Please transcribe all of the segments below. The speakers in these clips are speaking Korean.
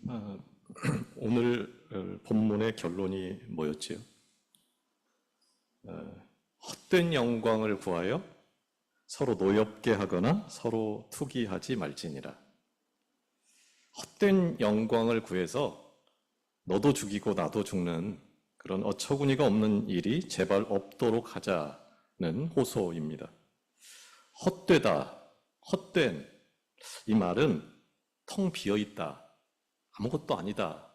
아, 오늘 본문의 결론이 뭐였지요? 헛된 영광을 구하여 서로 노엽게 하거나 서로 투기하지 말지니라. 헛된 영광을 구해서 너도 죽이고 나도 죽는 그런 어처구니가 없는 일이 제발 없도록 하자는 호소입니다. 헛되다, 헛된 이 말은 텅 비어있다, 아무것도 아니다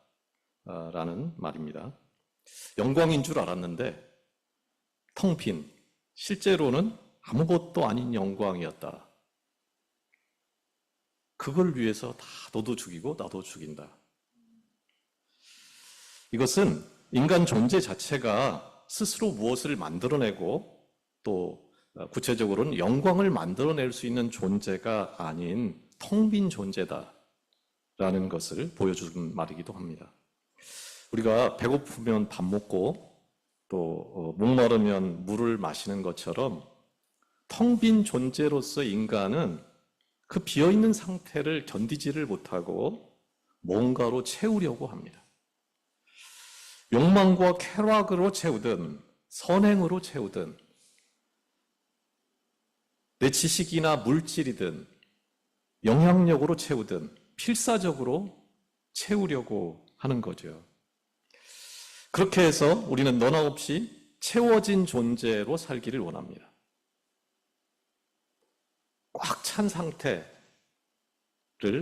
라는 말입니다. 영광인 줄 알았는데 텅 빈, 실제로는 아무것도 아닌 영광이었다. 그걸 위해서 다 너도 죽이고 나도 죽인다. 이것은 인간 존재 자체가 스스로 무엇을 만들어내고 또 구체적으로는 영광을 만들어낼 수 있는 존재가 아닌 텅 빈 존재다라는 것을 보여주는 말이기도 합니다. 우리가 배고프면 밥 먹고 또 목마르면 물을 마시는 것처럼 텅 빈 존재로서 인간은 그 비어있는 상태를 견디지를 못하고 뭔가로 채우려고 합니다. 욕망과 쾌락으로 채우든 선행으로 채우든 내 지식이나 물질이든 영향력으로 채우든 필사적으로 채우려고 하는 거죠. 그렇게 해서 우리는 너나 없이 채워진 존재로 살기를 원합니다. 꽉 찬 상태를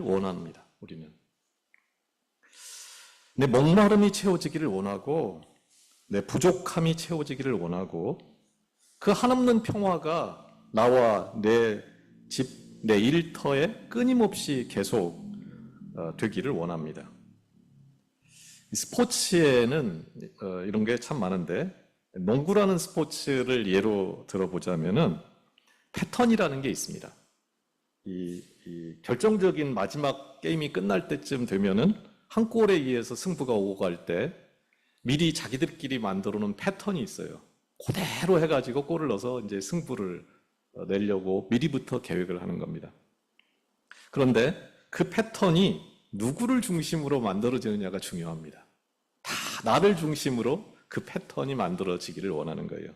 원합니다. 우리는 내 목마름이 채워지기를 원하고 내 부족함이 채워지기를 원하고 그 한없는 평화가 나와 내 집, 내 일터에 끊임없이 계속 되기를 원합니다. 스포츠에는 이런 게 참 많은데 농구라는 스포츠를 예로 들어보자면은 패턴이라는 게 있습니다. 이 결정적인 마지막 게임이 끝날 때쯤 되면은 한 골에 의해서 승부가 오고 갈 때 미리 자기들끼리 만들어 놓은 패턴이 있어요. 그대로 해가지고 골을 넣어서 이제 승부를 내려고 미리부터 계획을 하는 겁니다. 그런데 그 패턴이 누구를 중심으로 만들어지느냐가 중요합니다. 다 나를 중심으로 그 패턴이 만들어지기를 원하는 거예요.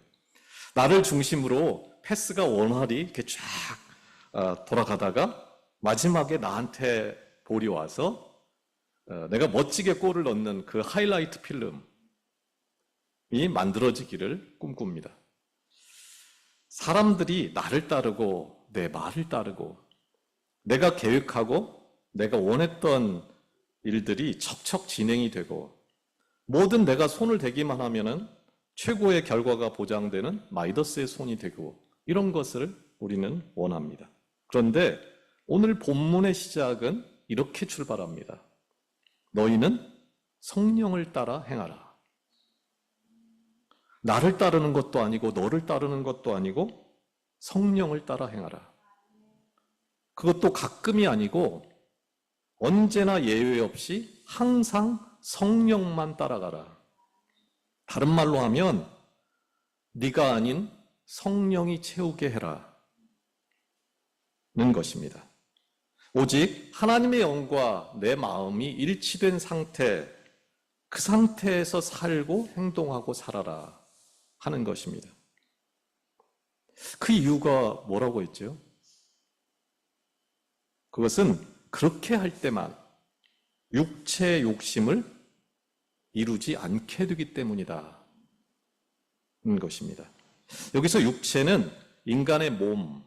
나를 중심으로 패스가 원활히 이렇게 쫙 돌아가다가 마지막에 나한테 볼이 와서 내가 멋지게 골을 넣는 그 하이라이트 필름이 만들어지기를 꿈꿉니다. 사람들이 나를 따르고 내 말을 따르고 내가 계획하고 내가 원했던 일들이 척척 진행이 되고 뭐든 내가 손을 대기만 하면은 최고의 결과가 보장되는 마이더스의 손이 되고 이런 것을 우리는 원합니다. 그런데 오늘 본문의 시작은 이렇게 출발합니다. 너희는 성령을 따라 행하라. 나를 따르는 것도 아니고 너를 따르는 것도 아니고 성령을 따라 행하라. 그것도 가끔이 아니고 언제나 예외 없이 항상 성령만 따라가라. 다른 말로 하면 네가 아닌 성령이 채우게 해라는 것입니다. 오직 하나님의 영과 내 마음이 일치된 상태, 그 상태에서 살고 행동하고 살아라 하는 것입니다. 그 이유가 뭐라고 했죠? 그것은 그렇게 할 때만 육체의 욕심을 이루지 않게 되기 때문이다. 것입니다. 여기서 육체는 인간의 몸,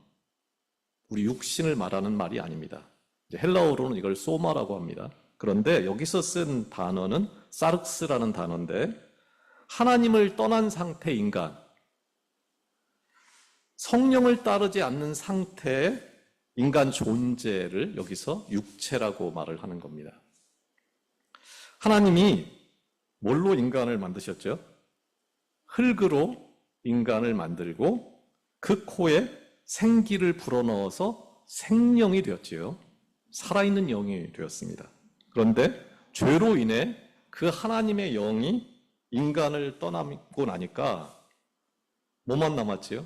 우리 육신을 말하는 말이 아닙니다. 헬라어로는 이걸 소마라고 합니다. 그런데 여기서 쓴 단어는 사르스라는 단어인데 하나님을 떠난 상태 인간, 성령을 따르지 않는 상태의 인간 존재를 여기서 육체라고 말을 하는 겁니다. 하나님이 뭘로 인간을 만드셨죠? 흙으로 인간을 만들고 그 코에 생기를 불어넣어서 생명이 되었지요. 살아있는 영이 되었습니다. 그런데 죄로 인해 그 하나님의 영이 인간을 떠나고 나니까 뭐만 남았지요?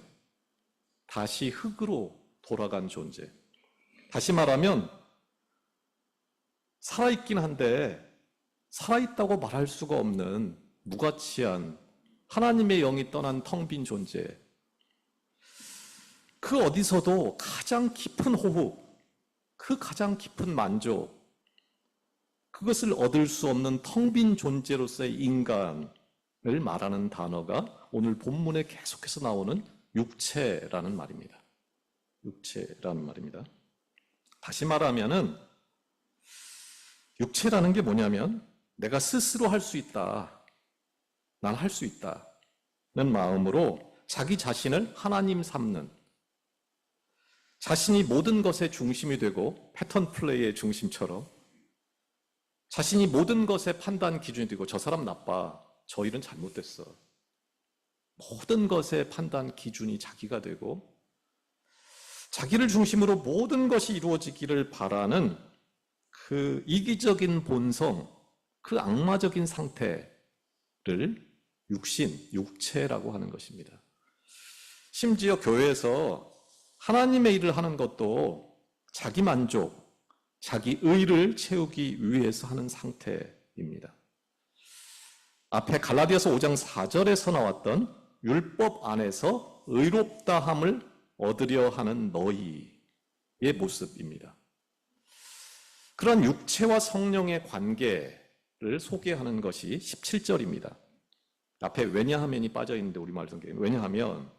다시 흙으로 돌아간 존재. 다시 말하면 살아있긴 한데 살아있다고 말할 수가 없는 무가치한 하나님의 영이 떠난 텅 빈 존재. 그 어디서도 가장 깊은 호흡, 그 가장 깊은 만족, 그것을 얻을 수 없는 텅 빈 존재로서의 인간을 말하는 단어가 오늘 본문에 계속해서 나오는 육체라는 말입니다. 육체라는 말입니다. 다시 말하면은 육체라는 게 뭐냐면 내가 스스로 할 수 있다. 난 할 수 있다는 마음으로 자기 자신을 하나님 삼는, 자신이 모든 것의 중심이 되고 패턴 플레이의 중심처럼 자신이 모든 것의 판단 기준이 되고 저 사람 나빠, 저 일은 잘못됐어. 모든 것의 판단 기준이 자기가 되고 자기를 중심으로 모든 것이 이루어지기를 바라는 그 이기적인 본성, 그 악마적인 상태를 육신, 육체라고 하는 것입니다. 심지어 교회에서 하나님의 일을 하는 것도 자기 만족, 자기 의를 채우기 위해서 하는 상태입니다. 앞에 갈라디아서 5장 4절에서 나왔던 율법 안에서 의롭다함을 얻으려 하는 너희의 모습입니다. 그런 육체와 성령의 관계를 소개하는 것이 17절입니다. 앞에 왜냐하면이 빠져 있는데 우리말 성경에 왜냐하면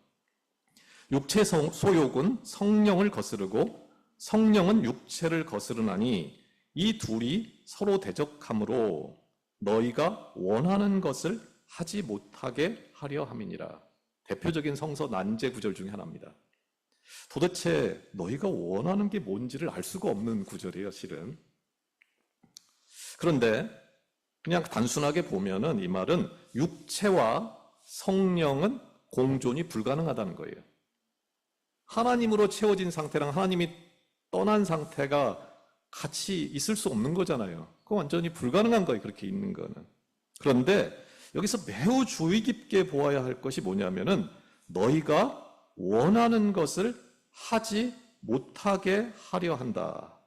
육체 소욕은 성령을 거스르고 성령은 육체를 거스르나니 이 둘이 서로 대적함으로 너희가 원하는 것을 하지 못하게 하려 함이니라. 대표적인 성서 난제 구절 중에 하나입니다. 도대체 너희가 원하는 게 뭔지를 알 수가 없는 구절이에요, 실은. 그런데 그냥 단순하게 보면은 이 말은 육체와 성령은 공존이 불가능하다는 거예요. 하나님으로 채워진 상태랑 하나님이 떠난 상태가 같이 있을 수 없는 거잖아요. 그거 완전히 불가능한 거예요, 그렇게 있는 거는. 그런데 여기서 매우 주의 깊게 보아야 할 것이 뭐냐면은 너희가 원하는 것을 하지 못하게 하려 한다.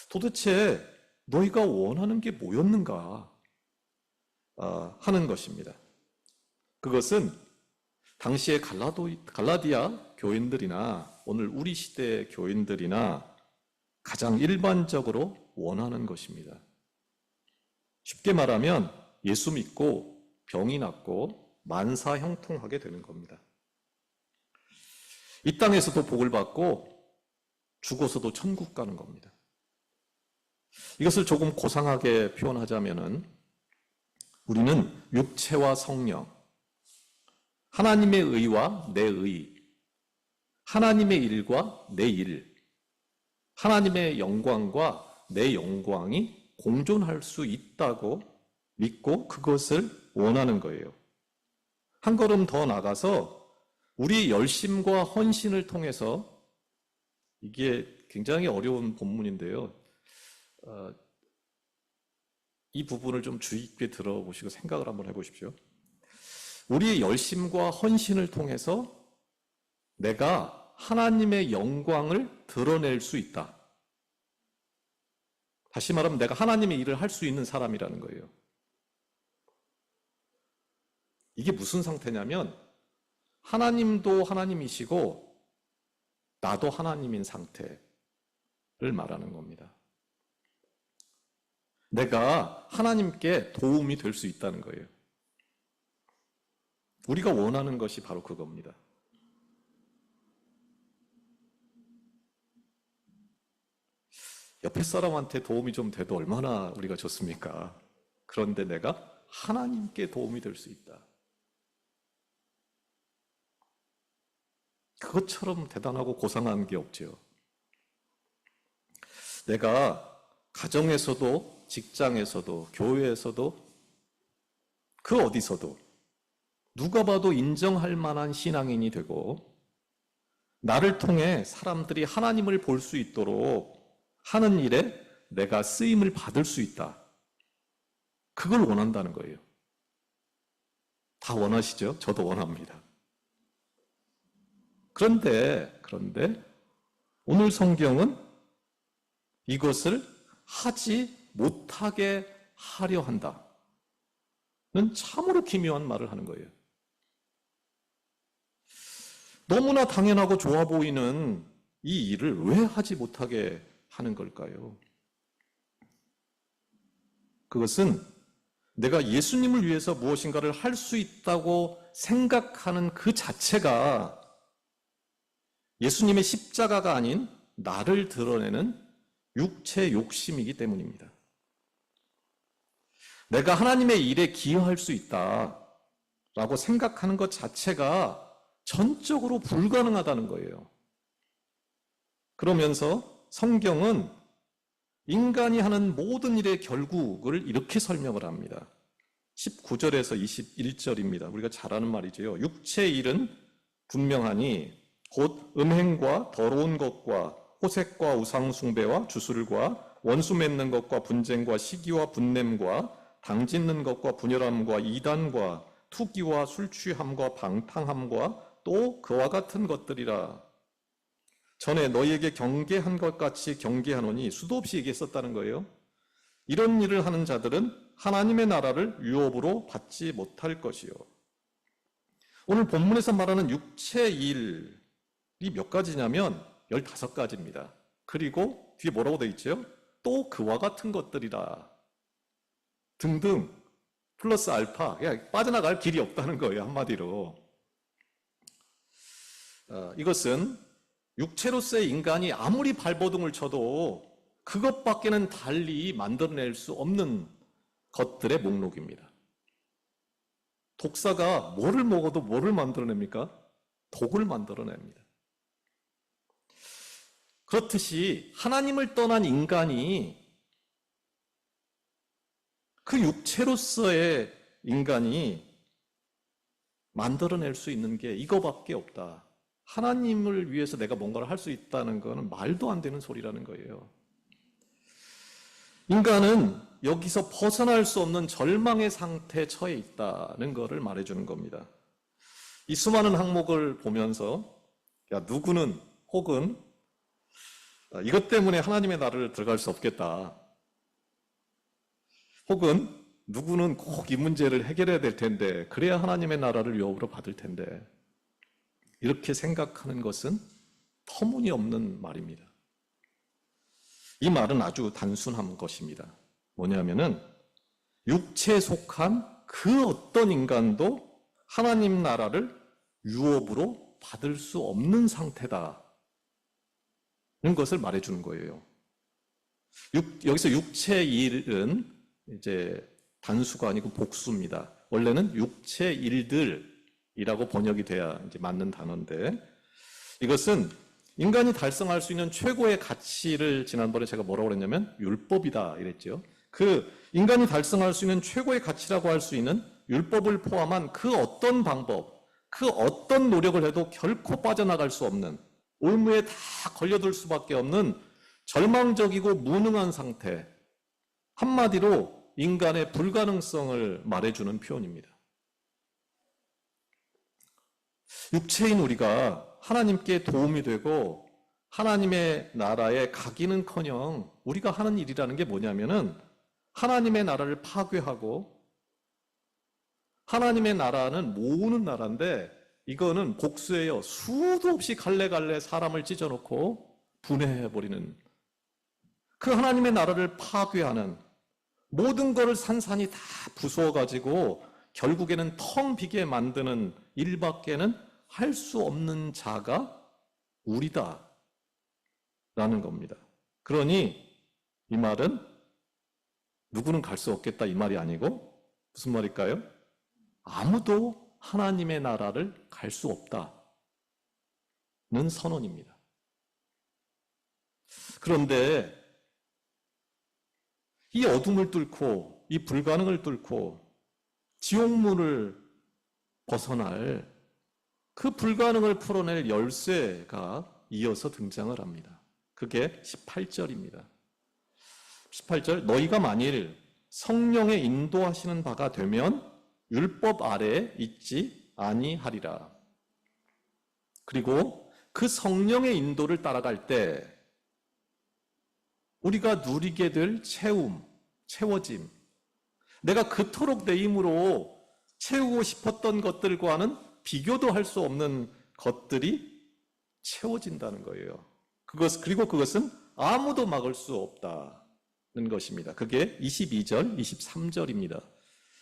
도대체 너희가 원하는 게 뭐였는가 하는 것입니다. 그것은 당시의 갈라디아 교인들이나 오늘 우리 시대의 교인들이나 가장 일반적으로 원하는 것입니다. 쉽게 말하면 예수 믿고 병이 낫고 만사 형통하게 되는 겁니다. 이 땅에서도 복을 받고 죽어서도 천국 가는 겁니다. 이것을 조금 고상하게 표현하자면은 우리는 육체와 성령, 하나님의 의와 내 의, 하나님의 일과 내 일, 하나님의 영광과 내 영광이 공존할 수 있다고 믿고 그것을 원하는 거예요. 한 걸음 더 나가서 우리 열심과 헌신을 통해서, 이게 굉장히 어려운 본문인데요. 이 부분을 좀 주의 깊게 들어보시고 생각을 한번 해보십시오. 우리의 열심과 헌신을 통해서 내가 하나님의 영광을 드러낼 수 있다. 다시 말하면 내가 하나님의 일을 할 수 있는 사람이라는 거예요. 이게 무슨 상태냐면 하나님도 하나님이시고 나도 하나님인 상태를 말하는 겁니다. 내가 하나님께 도움이 될 수 있다는 거예요. 우리가 원하는 것이 바로 그겁니다. 옆에 사람한테 도움이 좀 돼도 얼마나 우리가 좋습니까? 그런데 내가 하나님께 도움이 될 수 있다. 그것처럼 대단하고 고상한 게 없죠. 내가 가정에서도 직장에서도 교회에서도 그 어디서도 누가 봐도 인정할 만한 신앙인이 되고 나를 통해 사람들이 하나님을 볼 수 있도록 하는 일에 내가 쓰임을 받을 수 있다. 그걸 원한다는 거예요. 다 원하시죠? 저도 원합니다. 그런데 오늘 성경은 이것을 하지 못하게 하려 한다는 참으로 기묘한 말을 하는 거예요. 너무나 당연하고 좋아 보이는 이 일을 왜 하지 못하게 하는 걸까요? 그것은 내가 예수님을 위해서 무엇인가를 할 수 있다고 생각하는 그 자체가 예수님의 십자가가 아닌 나를 드러내는 육체 욕심이기 때문입니다. 내가 하나님의 일에 기여할 수 있다라고 생각하는 것 자체가 전적으로 불가능하다는 거예요. 그러면서 성경은 인간이 하는 모든 일의 결국을 이렇게 설명을 합니다. 19절에서 21절입니다. 우리가 잘 아는 말이죠. 육체의 일은 분명하니 곧 음행과 더러운 것과 호색과 우상숭배와 주술과 원수 맺는 것과 분쟁과 시기와 분냄과 당짓는 것과 분열함과 이단과 투기와 술취함과 방탕함과 또 그와 같은 것들이라. 전에 너희에게 경계한 것 같이 경계하노니 수도 없이 얘기했었다는 거예요. 이런 일을 하는 자들은 하나님의 나라를 유업으로 받지 못할 것이요. 오늘 본문에서 말하는 육체 일이 몇 가지냐면 15가지입니다. 그리고 뒤에 뭐라고 되어 있죠? 또 그와 같은 것들이라 등등 플러스 알파, 그냥 빠져나갈 길이 없다는 거예요. 한마디로 이것은 육체로서의 인간이 아무리 발버둥을 쳐도 그것밖에는 달리 만들어낼 수 없는 것들의 목록입니다. 독사가 뭐를 먹어도 뭐를 만들어냅니까? 독을 만들어냅니다. 그렇듯이 하나님을 떠난 인간이 그 육체로서의 인간이 만들어낼 수 있는 게 이거밖에 없다. 하나님을 위해서 내가 뭔가를 할 수 있다는 것은 말도 안 되는 소리라는 거예요. 인간은 여기서 벗어날 수 없는 절망의 상태에 처해 있다는 것을 말해주는 겁니다. 이 수많은 항목을 보면서 누구는 혹은 이것 때문에 하나님의 나라를 들어갈 수 없겠다. 혹은 누구는 꼭 이 문제를 해결해야 될 텐데 그래야 하나님의 나라를 유업으로 받을 텐데 이렇게 생각하는 것은 터무니없는 말입니다. 이 말은 아주 단순한 것입니다. 뭐냐면은 육체에 속한 그 어떤 인간도 하나님 나라를 유업으로 받을 수 없는 상태다는 것을 말해주는 거예요. 여기서 육체의 일은 이제 단수가 아니고 복수입니다. 원래는 육체 일들이라고 번역이 돼야 이제 맞는 단어인데 이것은 인간이 달성할 수 있는 최고의 가치를 지난번에 제가 뭐라고 그랬냐면 율법이다 이랬죠. 그 인간이 달성할 수 있는 최고의 가치라고 할 수 있는 율법을 포함한 그 어떤 방법, 그 어떤 노력을 해도 결코 빠져나갈 수 없는 올무에 다 걸려들 수밖에 없는 절망적이고 무능한 상태, 한마디로 인간의 불가능성을 말해주는 표현입니다. 육체인 우리가 하나님께 도움이 되고 하나님의 나라에 가기는커녕 우리가 하는 일이라는 게 뭐냐면은 하나님의 나라를 파괴하고 하나님의 나라는 모으는 나라인데 이거는 복수예요. 수도 없이 갈래갈래 사람을 찢어놓고 분해해버리는 그 하나님의 나라를 파괴하는 모든 것을 산산이 다 부수어가지고 결국에는 텅 비게 만드는 일밖에는 할 수 없는 자가 우리다 라는 겁니다. 그러니 이 말은 누구는 갈 수 없겠다 이 말이 아니고 무슨 말일까요? 아무도 하나님의 나라를 갈 수 없다는 선언입니다. 그런데 이 어둠을 뚫고 이 불가능을 뚫고 지옥문을 벗어날 그 불가능을 풀어낼 열쇠가 이어서 등장을 합니다. 그게 18절입니다. 18절 너희가 만일 성령의 인도하시는 바가 되면 율법 아래에 있지 아니하리라. 그리고 그 성령의 인도를 따라갈 때 우리가 누리게 될 채움, 채워짐. 내가 그토록 내 힘으로 채우고 싶었던 것들과는 비교도 할 수 없는 것들이 채워진다는 거예요. 그리고 그것은 아무도 막을 수 없다는 것입니다. 그게 22절, 23절입니다.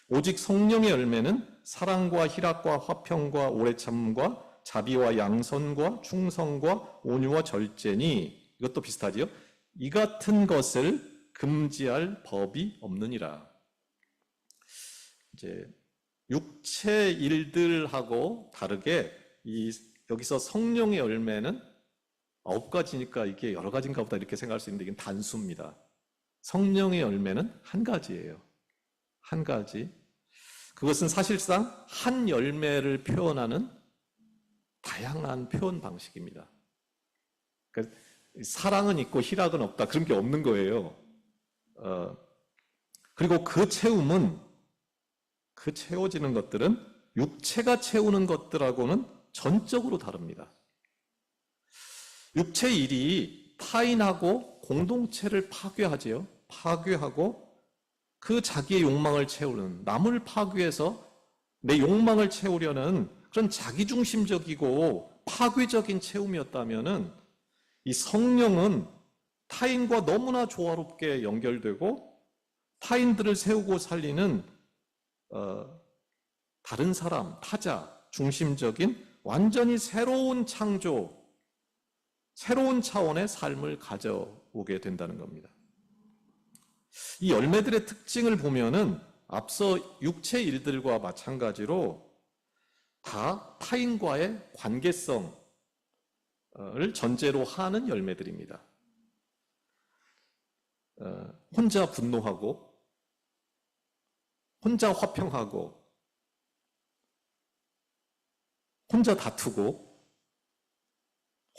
오직 성령의 열매는 사랑과 희락과 화평과 오래 참음과 자비와 양선과 충성과 온유와 절제니, 이것도 비슷하지요. 이 같은 것을 금지할 법이 없느니라. 이제 육체 일들하고 다르게 여기서 성령의 열매는 9가지니까 이게 여러 가지인가 보다 이렇게 생각할 수 있는데, 이건 단수입니다. 성령의 열매는 한 가지예요. 한 가지. 그것은 사실상 한 열매를 표현하는 다양한 표현 방식입니다. 그러니까 사랑은 있고 희락은 없다, 그런 게 없는 거예요. 그리고 그 채워지는 것들은 육체가 채우는 것들하고는 전적으로 다릅니다. 육체의 일이 타인하고 공동체를 파괴하지요. 파괴하고 그 자기의 욕망을 채우는, 남을 파괴해서 내 욕망을 채우려는 그런 자기중심적이고 파괴적인 채움이었다면은, 이 성령은 타인과 너무나 조화롭게 연결되고 타인들을 세우고 살리는 다른 사람, 타자 중심적인 완전히 새로운 창조, 새로운 차원의 삶을 가져오게 된다는 겁니다. 이 열매들의 특징을 보면은 앞서 육체 일들과 마찬가지로 다 타인과의 관계성을 전제로 하는 열매들입니다. 혼자 분노하고, 혼자 화평하고, 혼자 다투고,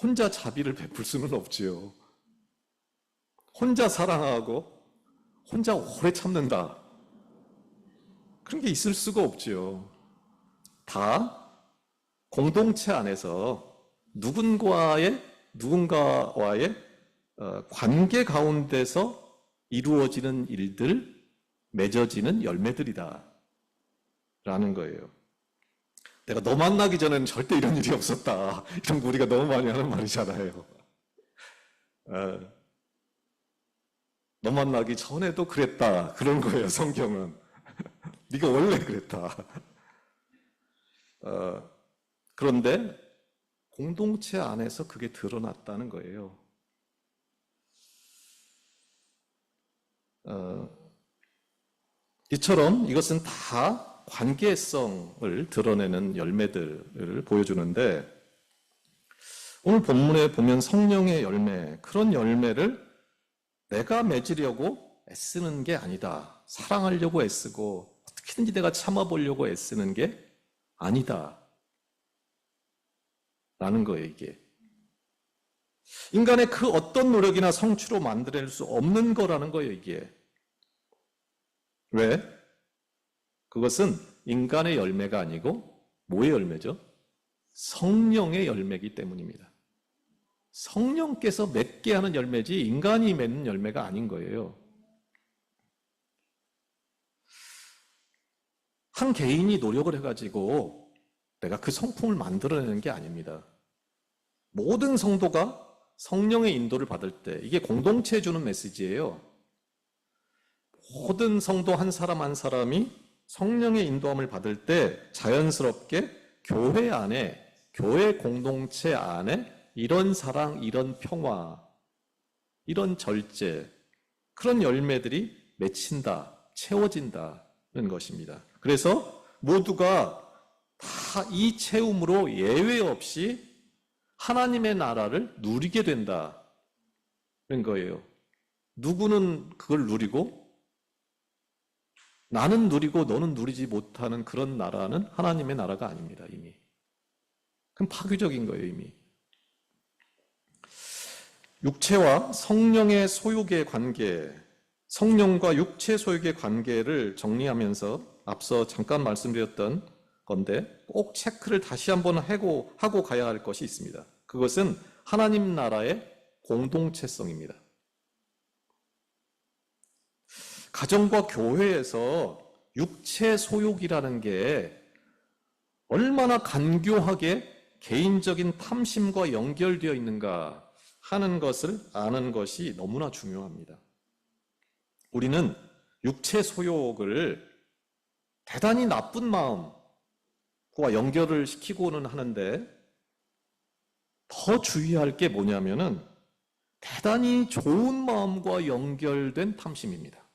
혼자 자비를 베풀 수는 없지요. 혼자 사랑하고 혼자 오래 참는다, 그런 게 있을 수가 없지요. 다 공동체 안에서 누군가와의 관계 가운데서 이루어지는 일들, 맺어지는 열매들이다 라는 거예요. 내가 너 만나기 전에는 절대 이런 일이 없었다, 이런 거 우리가 너무 많이 하는 말이잖아요. 너 만나기 전에도 그랬다, 그런 거예요. 성경은 네가 원래 그랬다. 그런데 공동체 안에서 그게 드러났다는 거예요. 이처럼 이것은 다 관계성을 드러내는 열매들을 보여주는데, 오늘 본문에 보면 성령의 열매, 그런 열매를 내가 맺으려고 애쓰는 게 아니다, 사랑하려고 애쓰고 어떻게든지 내가 참아보려고 애쓰는 게 아니다 라는 거예요. 이게 인간의 그 어떤 노력이나 성취로 만들어낼 수 없는 거라는 거예요. 이게 왜? 그것은 인간의 열매가 아니고 뭐의 열매죠? 성령의 열매이기 때문입니다. 성령께서 맺게 하는 열매지 인간이 맺는 열매가 아닌 거예요. 한 개인이 노력을 해가지고 내가 그 성품을 만들어내는 게 아닙니다. 모든 성도가 성령의 인도를 받을 때, 이게 공동체에 주는 메시지예요. 모든 성도 한 사람 한 사람이 성령의 인도함을 받을 때 자연스럽게 교회 안에, 교회 공동체 안에 이런 사랑, 이런 평화, 이런 절제, 그런 열매들이 맺힌다, 채워진다는 것입니다. 그래서 모두가 다 이 채움으로 예외 없이 하나님의 나라를 누리게 된다는 거예요. 누구는 그걸 누리고 나는 누리고 너는 누리지 못하는 그런 나라는 하나님의 나라가 아닙니다. 이미. 그럼 파괴적인 거예요. 이미. 육체와 성령의 소욕의 관계, 성령과 육체 소욕의 관계를 정리하면서 앞서 잠깐 말씀드렸던 건데, 꼭 체크를 다시 한번 하고 가야 할 것이 있습니다. 그것은 하나님 나라의 공동체성입니다. 가정과 교회에서 육체 소욕이라는 게 얼마나 간교하게 개인적인 탐심과 연결되어 있는가 하는 것을 아는 것이 너무나 중요합니다. 우리는 육체 소욕을 대단히 나쁜 마음과 연결을 시키고는 하는데 더 주의할 게 뭐냐면은 대단히 좋은 마음과 연결된 탐심입니다.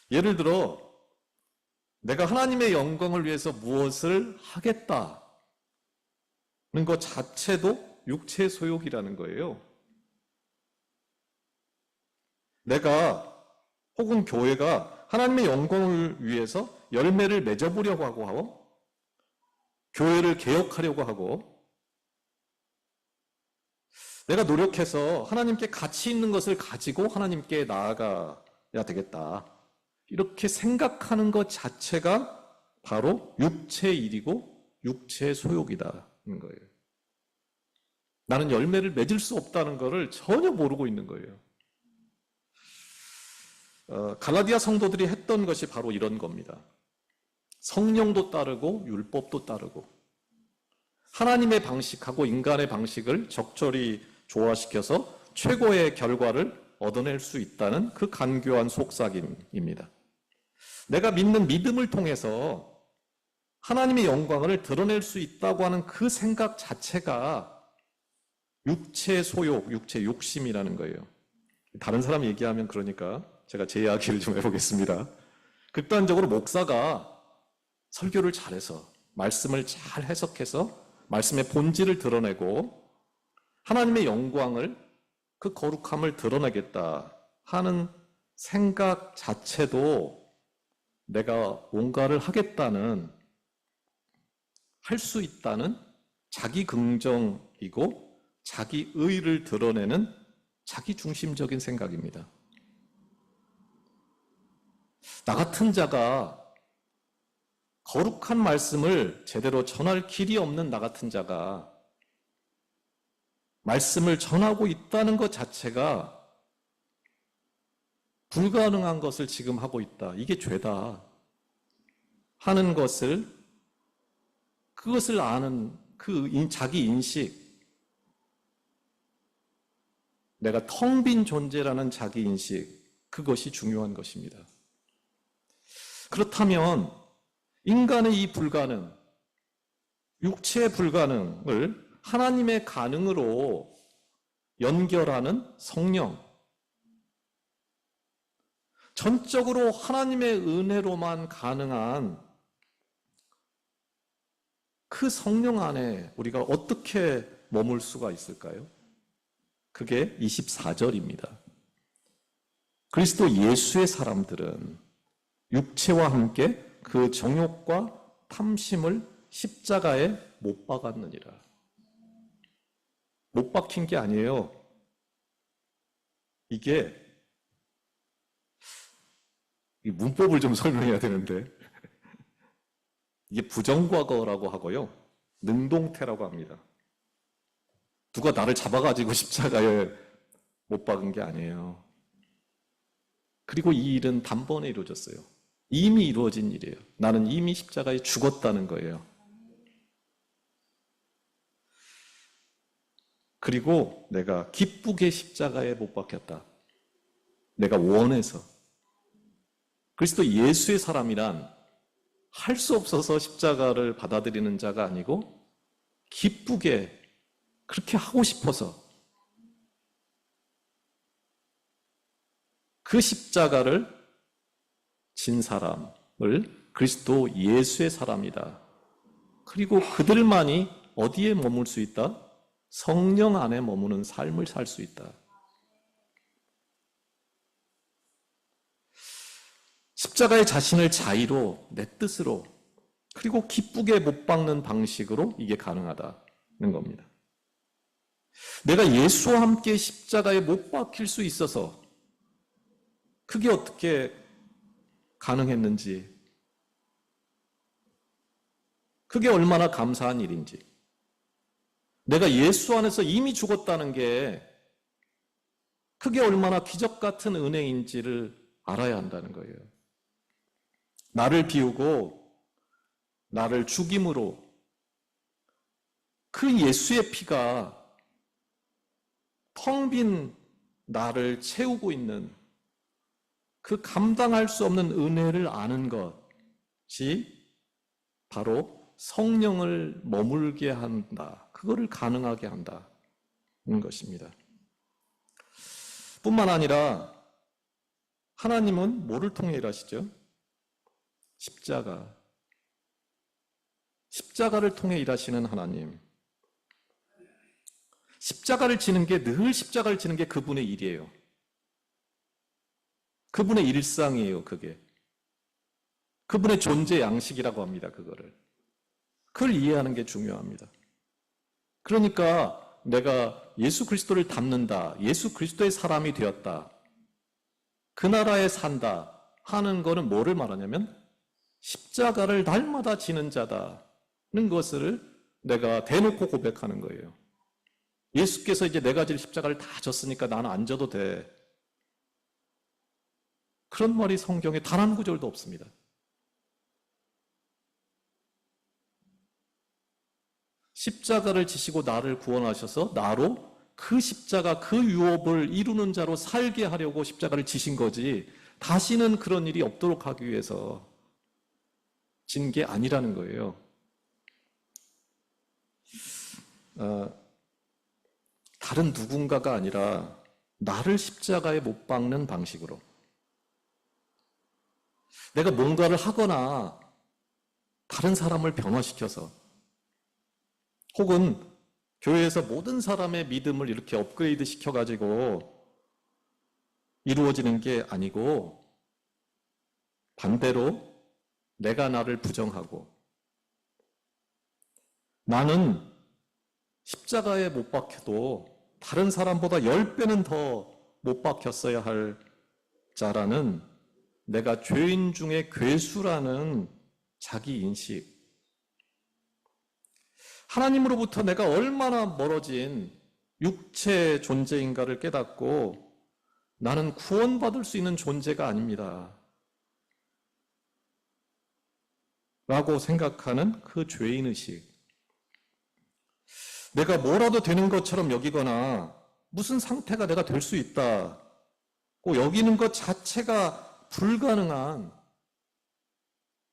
예를 들어 내가 하나님의 영광을 위해서 무엇을 하겠다는 것 자체도 육체 소욕이라는 거예요. 내가 혹은 교회가 하나님의 영광을 위해서 열매를 맺어보려고 하고 교회를 개혁하려고 하고 내가 노력해서 하나님께 가치 있는 것을 가지고 하나님께 나아가야 되겠다. 이렇게 생각하는 것 자체가 바로 육체의 일이고 육체의 소욕이다는 거예요. 나는 열매를 맺을 수 없다는 것을 전혀 모르고 있는 거예요. 갈라디아 성도들이 했던 것이 바로 이런 겁니다. 성령도 따르고 율법도 따르고 하나님의 방식하고 인간의 방식을 적절히 조화시켜서 최고의 결과를 얻어낼 수 있다는 그 간교한 속삭임입니다. 내가 믿는 믿음을 통해서 하나님의 영광을 드러낼 수 있다고 하는 그 생각 자체가 육체 소욕, 육체 욕심이라는 거예요. 다른 사람 얘기하면 그러니까 제가 제 이야기를 좀 해보겠습니다. 극단적으로 목사가 설교를 잘해서 말씀을 잘 해석해서 말씀의 본질을 드러내고 하나님의 영광을 그 거룩함을 드러내겠다 하는 생각 자체도 내가 뭔가를 하겠다는 할 수 있다는 자기 긍정이고 자기 의의를 드러내는 자기 중심적인 생각입니다. 나 같은 자가 거룩한 말씀을 제대로 전할 길이 없는 나 같은 자가 말씀을 전하고 있다는 것 자체가 불가능한 것을 지금 하고 있다. 이게 죄다. 하는 것을, 그것을 아는 그 자기 인식, 내가 텅 빈 존재라는 자기 인식, 그것이 중요한 것입니다. 그렇다면 인간의 이 불가능, 육체의 불가능을 하나님의 가능으로 연결하는 성령, 전적으로 하나님의 은혜로만 가능한 그 성령 안에 우리가 어떻게 머물 수가 있을까요? 그게 24절입니다. 그리스도 예수의 사람들은 육체와 함께 그 정욕과 탐심을 십자가에 못 박았느니라. 못 박힌 게 아니에요. 이게 문법을 좀 설명해야 되는데 이게 부정과거라고 하고요. 능동태라고 합니다. 누가 나를 잡아가지고 십자가에 못 박은 게 아니에요. 그리고 이 일은 단번에 이루어졌어요. 이미 이루어진 일이에요. 나는 이미 십자가에 죽었다는 거예요. 그리고 내가 기쁘게 십자가에 못 박혔다. 내가 원해서. 그리스도 예수의 사람이란 할 수 없어서 십자가를 받아들이는 자가 아니고 기쁘게 그렇게 하고 싶어서 그 십자가를 진 사람을 그리스도 예수의 사람이다. 그리고 그들만이 어디에 머물 수 있다? 성령 안에 머무는 삶을 살 수 있다. 십자가의 자신을 자의로, 내 뜻으로, 그리고 기쁘게 못 박는 방식으로 이게 가능하다는 겁니다. 내가 예수와 함께 십자가에 못 박힐 수 있어서 그게 어떻게 가능했는지, 그게 얼마나 감사한 일인지, 내가 예수 안에서 이미 죽었다는 게 그게 얼마나 기적 같은 은혜인지를 알아야 한다는 거예요. 나를 비우고 나를 죽임으로 그 예수의 피가 텅 빈 나를 채우고 있는 그 감당할 수 없는 은혜를 아는 것이 바로 성령을 머물게 한다. 그거를 가능하게 한다는 것입니다. 뿐만 아니라 하나님은 뭐를 통해 일하시죠? 십자가를 통해 일하시는 하나님. 십자가를 지는 게 늘 십자가를 지는 게 그분의 일이에요. 그분의 일상이에요, 그게. 그분의 존재 양식이라고 합니다, 그거를. 그걸 이해하는 게 중요합니다. 그러니까 내가 예수 그리스도를 닮는다, 예수 그리스도의 사람이 되었다, 그 나라에 산다 하는 거는 뭐를 말하냐면 십자가를 날마다 지는 자다는 것을 내가 대놓고 고백하는 거예요. 예수께서 이제 내가 질 십자가를 다 졌으니까 나는 안 져도 돼. 그런 말이 성경에 단 한 구절도 없습니다. 십자가를 지시고 나를 구원하셔서 나로 그 십자가, 그 유업을 이루는 자로 살게 하려고 십자가를 지신 거지, 다시는 그런 일이 없도록 하기 위해서 진 게 아니라는 거예요. 다른 누군가가 아니라 나를 십자가에 못 박는 방식으로 내가 뭔가를 하거나 다른 사람을 변화시켜서 혹은 교회에서 모든 사람의 믿음을 이렇게 업그레이드 시켜가지고 이루어지는 게 아니고 반대로 내가 나를 부정하고 나는 십자가에 못 박혀도 다른 사람보다 10배는 더 못 박혔어야 할 자라는, 내가 죄인 중에 괴수라는 자기 인식, 하나님으로부터 내가 얼마나 멀어진 육체 존재인가를 깨닫고 나는 구원받을 수 있는 존재가 아닙니다 라고 생각하는 그 죄인의식, 내가 뭐라도 되는 것처럼 여기거나 무슨 상태가 내가 될 수 있다고 여기는 것 자체가 불가능한,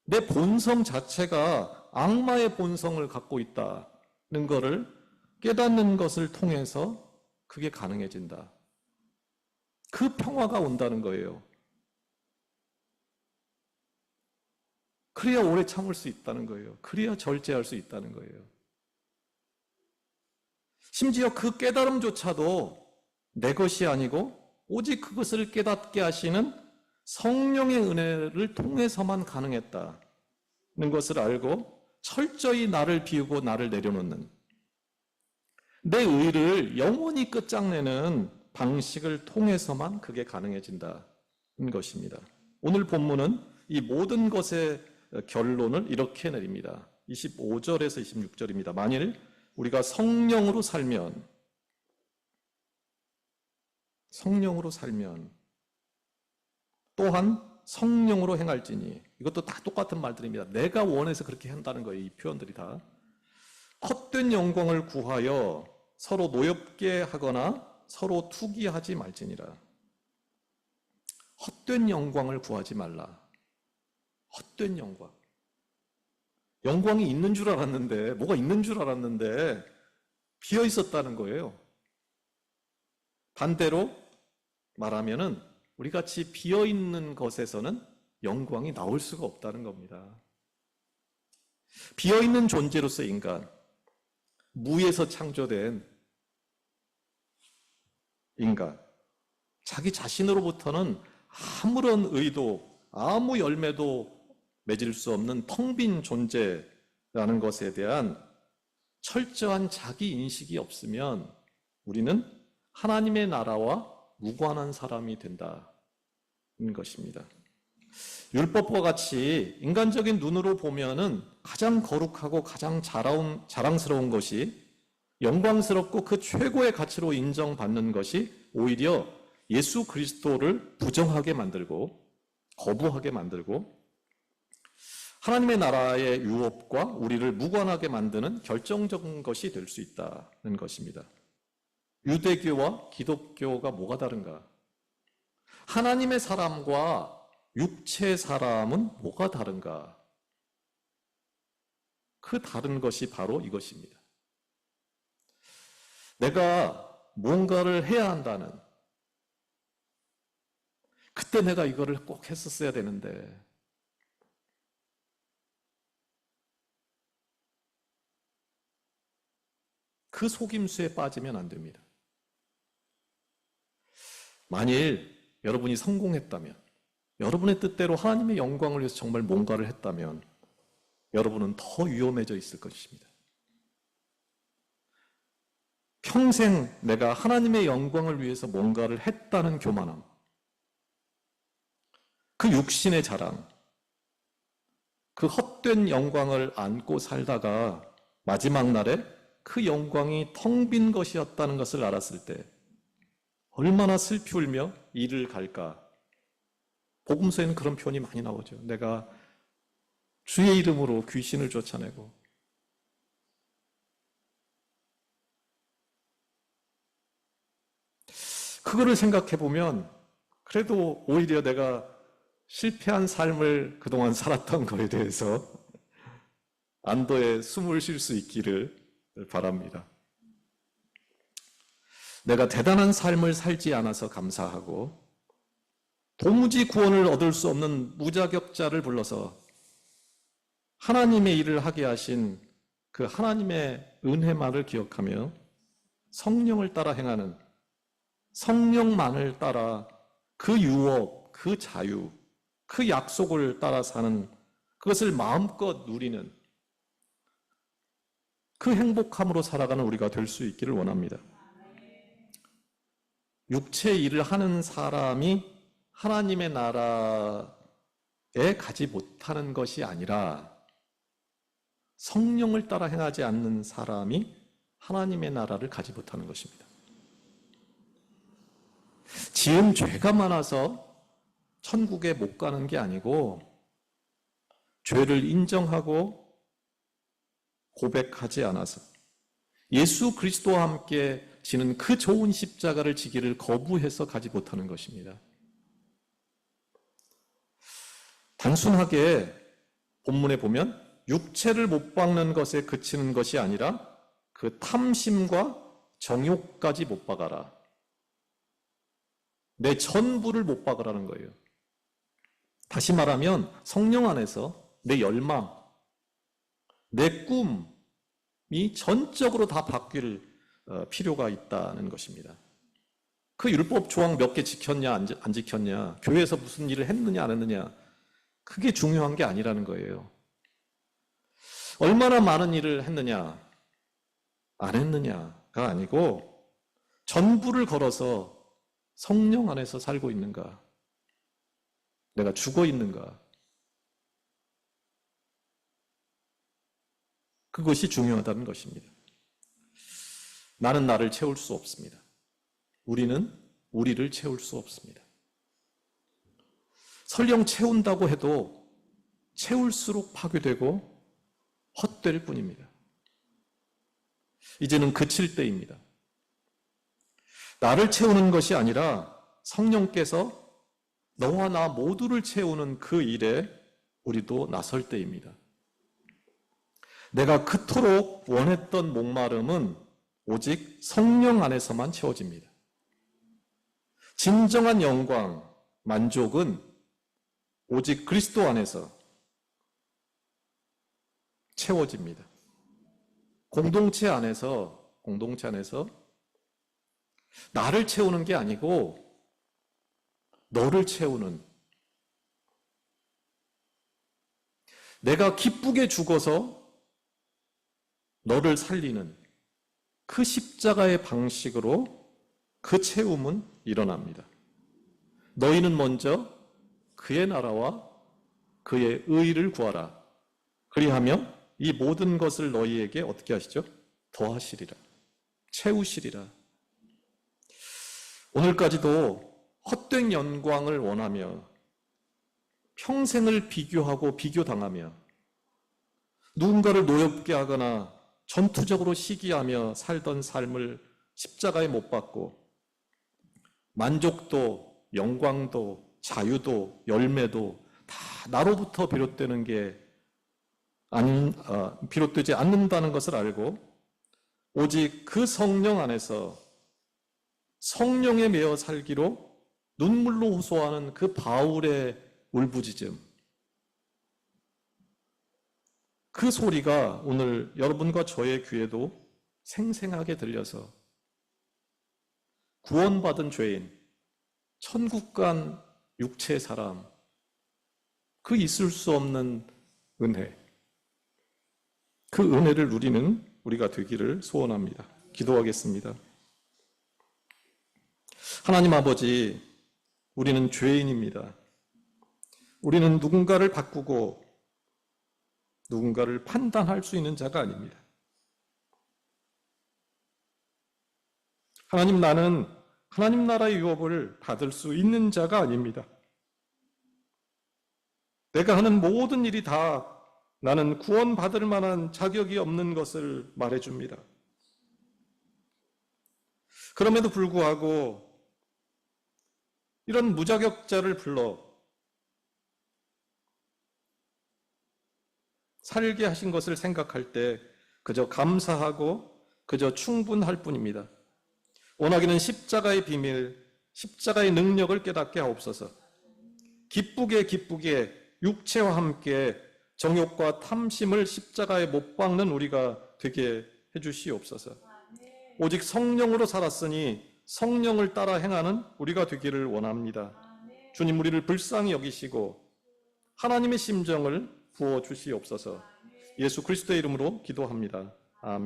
내 본성 자체가 악마의 본성을 갖고 있다는 것을 깨닫는 것을 통해서 그게 가능해진다. 그 평화가 온다는 거예요. 그래야 오래 참을 수 있다는 거예요. 그래야 절제할 수 있다는 거예요. 심지어 그 깨달음조차도 내 것이 아니고 오직 그것을 깨닫게 하시는 성령의 은혜를 통해서만 가능했다는 것을 알고 철저히 나를 비우고 나를 내려놓는, 내 의를 영원히 끝장내는 방식을 통해서만 그게 가능해진다는 것입니다. 오늘 본문은 이 모든 것의 결론을 이렇게 내립니다. 25절에서 26절입니다. 만일 우리가 성령으로 살면 또한 성령으로 행할지니, 이것도 다 똑같은 말들입니다. 내가 원해서 그렇게 한다는 거예요. 이 표현들이 다. 헛된 영광을 구하여 서로 노엽게 하거나 서로 투기하지 말지니라. 헛된 영광을 구하지 말라. 헛된 영광. 영광이 있는 줄 알았는데, 뭐가 있는 줄 알았는데 비어 있었다는 거예요. 반대로 말하면은 우리 같이 비어 있는 것에서는 영광이 나올 수가 없다는 겁니다. 비어 있는 존재로서 인간, 무에서 창조된 인간, 자기 자신으로부터는 아무런 의도, 아무 열매도 맺을 수 없는 텅 빈 존재라는 것에 대한 철저한 자기 인식이 없으면 우리는 하나님의 나라와 무관한 사람이 된다는 것입니다. 율법과 같이 인간적인 눈으로 보면은 가장 거룩하고 가장 자랑스러운 것이, 영광스럽고 그 최고의 가치로 인정받는 것이 오히려 예수 그리스도를 부정하게 만들고 거부하게 만들고 하나님의 나라의 유업과 우리를 무관하게 만드는 결정적인 것이 될 수 있다는 것입니다. 유대교와 기독교가 뭐가 다른가? 하나님의 사람과 육체의 사람은 뭐가 다른가? 그 다른 것이 바로 이것입니다. 내가 뭔가를 해야 한다는, 그때 내가 이거를 꼭 했었어야 되는데, 그 속임수에 빠지면 안 됩니다. 만일 여러분이 성공했다면, 여러분의 뜻대로 하나님의 영광을 위해서 정말 뭔가를 했다면 여러분은 더 위험해져 있을 것입니다. 평생 내가 하나님의 영광을 위해서 뭔가를 했다는 교만함, 그 육신의 자랑, 그 헛된 영광을 안고 살다가 마지막 날에 그 영광이 텅 빈 것이었다는 것을 알았을 때 얼마나 슬피 울며 이를 갈까. 복음서에는 그런 표현이 많이 나오죠. 내가 주의 이름으로 귀신을 쫓아내고 그거를 생각해 보면 그래도 오히려 내가 실패한 삶을 그동안 살았던 거에 대해서 안도의 숨을 쉴 수 있기를 바랍니다. 내가 대단한 삶을 살지 않아서 감사하고 도무지 구원을 얻을 수 없는 무자격자를 불러서 하나님의 일을 하게 하신 그 하나님의 은혜만을 기억하며 성령을 따라 행하는, 성령만을 따라 그 유업, 그 자유, 그 약속을 따라 사는, 그것을 마음껏 누리는 그 행복함으로 살아가는 우리가 될 수 있기를 원합니다. 육체의 일을 하는 사람이 하나님의 나라에 가지 못하는 것이 아니라 성령을 따라 행하지 않는 사람이 하나님의 나라를 가지 못하는 것입니다. 지은 죄가 많아서 천국에 못 가는 게 아니고 죄를 인정하고 고백하지 않아서 예수 그리스도와 함께 지는 그 좋은 십자가를 지기를 거부해서 가지 못하는 것입니다. 단순하게 본문에 보면 육체를 못 박는 것에 그치는 것이 아니라 그 탐심과 정욕까지 못 박아라. 내 전부를 못 박으라는 거예요. 다시 말하면 성령 안에서 내 열망, 내 꿈이 전적으로 다 바뀔 필요가 있다는 것입니다. 그 율법 조항 몇 개 지켰냐 안 지켰냐, 교회에서 무슨 일을 했느냐 안 했느냐, 그게 중요한 게 아니라는 거예요. 얼마나 많은 일을 했느냐 안 했느냐가 아니고 전부를 걸어서 성령 안에서 살고 있는가, 내가 죽어 있는가, 그것이 중요하다는 것입니다. 나는 나를 채울 수 없습니다. 우리는 우리를 채울 수 없습니다. 설령 채운다고 해도 채울수록 파괴되고 헛될 뿐입니다. 이제는 그칠 때입니다. 나를 채우는 것이 아니라 성령께서 너와 나 모두를 채우는 그 일에 우리도 나설 때입니다. 내가 그토록 원했던 목마름은 오직 성령 안에서만 채워집니다. 진정한 영광, 만족은 오직 그리스도 안에서 채워집니다. 공동체 안에서 나를 채우는 게 아니고 너를 채우는, 내가 기쁘게 죽어서 너를 살리는 그 십자가의 방식으로 그 채움은 일어납니다. 너희는 먼저 그의 나라와 그의 의를 구하라. 그리하면 이 모든 것을 너희에게 어떻게 하시죠? 더하시리라. 채우시리라. 오늘까지도 헛된 영광을 원하며 평생을 비교하고 비교당하며 누군가를 노엽게 하거나 전투적으로 시기하며 살던 삶을 십자가에 못 박고 만족도, 영광도, 자유도, 열매도 다 나로부터 비롯되는 게 비롯되지 않는다는 것을 알고 오직 그 성령 안에서 성령에 매여 살기로 눈물로 호소하는 그 바울의 울부짖음, 그 소리가 오늘 여러분과 저의 귀에도 생생하게 들려서 구원받은 죄인, 천국 간 육체의 사람, 그 있을 수 없는 은혜, 그 은혜를 누리는 우리가 되기를 소원합니다. 기도하겠습니다. 하나님 아버지, 우리는 죄인입니다. 우리는 누군가를 바꾸고 누군가를 판단할 수 있는 자가 아닙니다. 하나님, 나는 하나님 나라의 유업을 받을 수 있는 자가 아닙니다. 내가 하는 모든 일이 다 나는 구원받을 만한 자격이 없는 것을 말해줍니다. 그럼에도 불구하고 이런 무자격자를 불러 살게 하신 것을 생각할 때 그저 감사하고 그저 충분할 뿐입니다. 원하기는 십자가의 비밀, 십자가의 능력을 깨닫게 하옵소서. 기쁘게 육체와 함께 정욕과 탐심을 십자가에 못 박는 우리가 되게 해주시옵소서. 오직 성령으로 살았으니 성령을 따라 행하는 우리가 되기를 원합니다. 주님, 우리를 불쌍히 여기시고 하나님의 심정을 부어주시옵소서. 예수 그리스도의 이름으로 기도합니다. 아멘.